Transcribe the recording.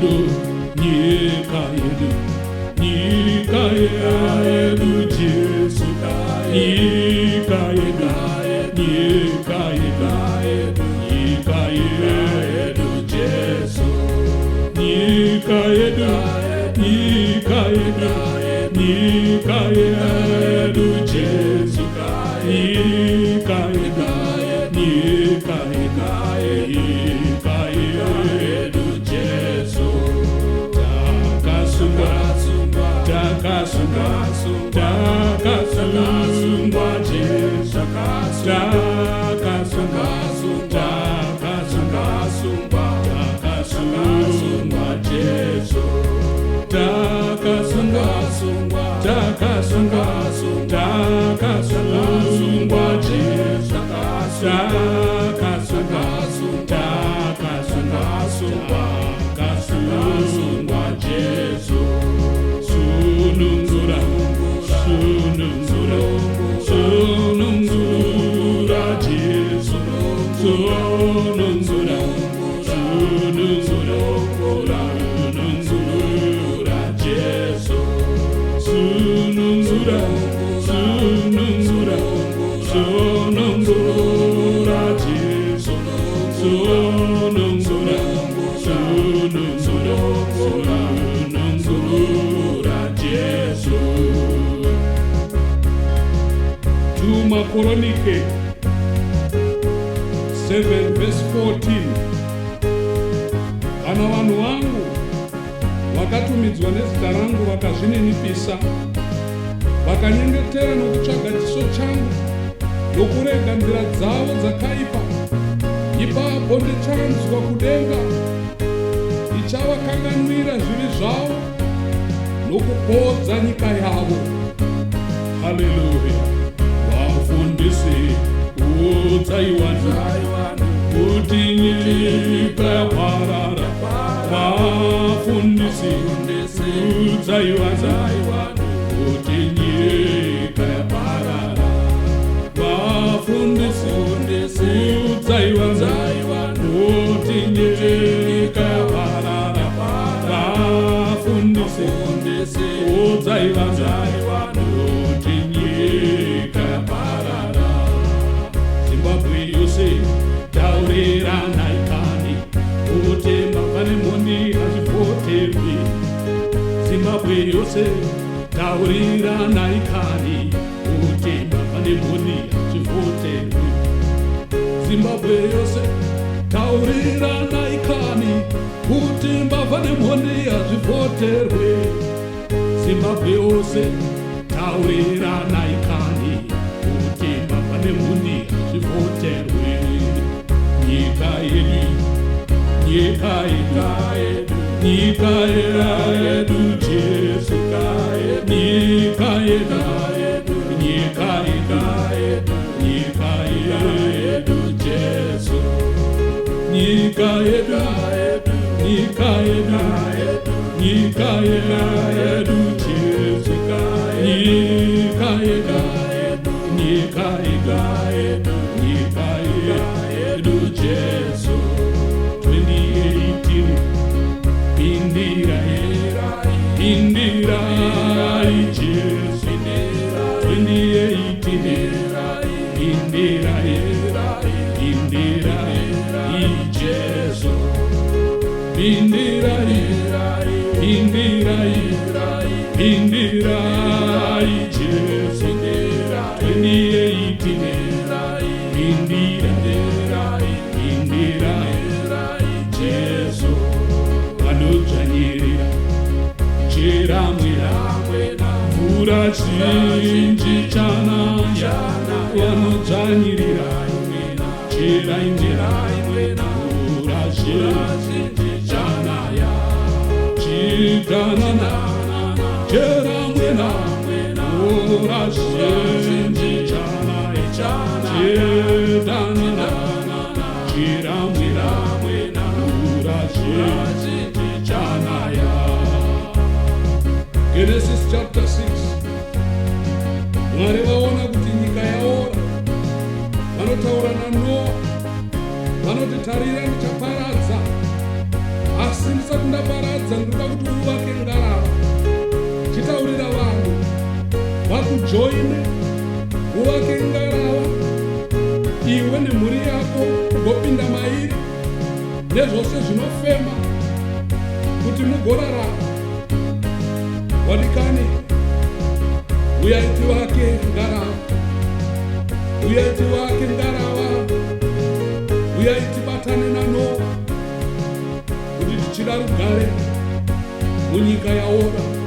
yedu, nyika yedu, nyika yedu Jesu, nyika yedu, nyika yedu, nyika yedu Jesu, nyika yedu, nyika yedu, nyika yedu Jesu, nyika yedu, nyika yedu Jesu. Takasungwa Jesu, Koronike 7 verse 14. Kana vanhu vangu vakatumidzwa nezita rangu vakazvininipisa, vakanyengetera nokutsvaga chiso changu nokurega nzira dzavo dzakaipa, ipapo ndichanzwa kudenga, ndichavakanganwira zvivi zvavo nokupodza nyika yavo. Haleluya. Vafundisi udzaiwana kuti nyika yaparara. Vafundisi udzaiwana kuti nyika yaparara. Vafundisi udzaiwana kuti nyika yaparara. Vafundisi udzaiwana kuti nyika yaparara. Zimbabwe yose tauriranai kani kuti mangwane moni hazvipoterwi. Zimbabwe yose tauriranai kani kuti mangwane moni hazvipoterwi. Zimbabwe yose tauriranai kani kuti mbavha nemhoni hazvipoterwi. Zimbabwe yose tauriranai kani kuti mbavha nemhoni hazvipoterwi. Nyika yedu, nyika yedu, nyika yedu Jesu, nyika yedu, nyika yedu, nyika yedu Jesu, nyika yedu, nyika yedu, nyika yedu Jesu, nyika yedu, nyika yedu, nyika yedu Jesu. 2018 Indira Indira Jesu. 2018 Indira Indira Jesu. Indira Indira Indira Jesu. 2018 Indira Jesu. Vanodzvanyirira chiramwira mvura zhinji chanaya. Vanodzvanyirira chiraindira mvura zhinji chanaya. Chidanana cheramwira mvura zhinji chanaya. Chidanana chiramwira mvura zhinji chanaya. Genesis chapter 6. Mwari vaona kuti nyika yaora, vanotaura naNoa vanoti tarira ndichaparadza, asi asi ndisati ndaparadza ndinoda kuti uvake ngarava. Chitaurira vanhu vakujoine uvake ngarava, iwe nemhuri yako ugopinda mairi nezvose zvinofema kuti mugorarama. Wadikani, uyai tivake ngarava, uyai tivake ngarava, uyai tibatane naNoa kuti tichida rugare munyika yaora.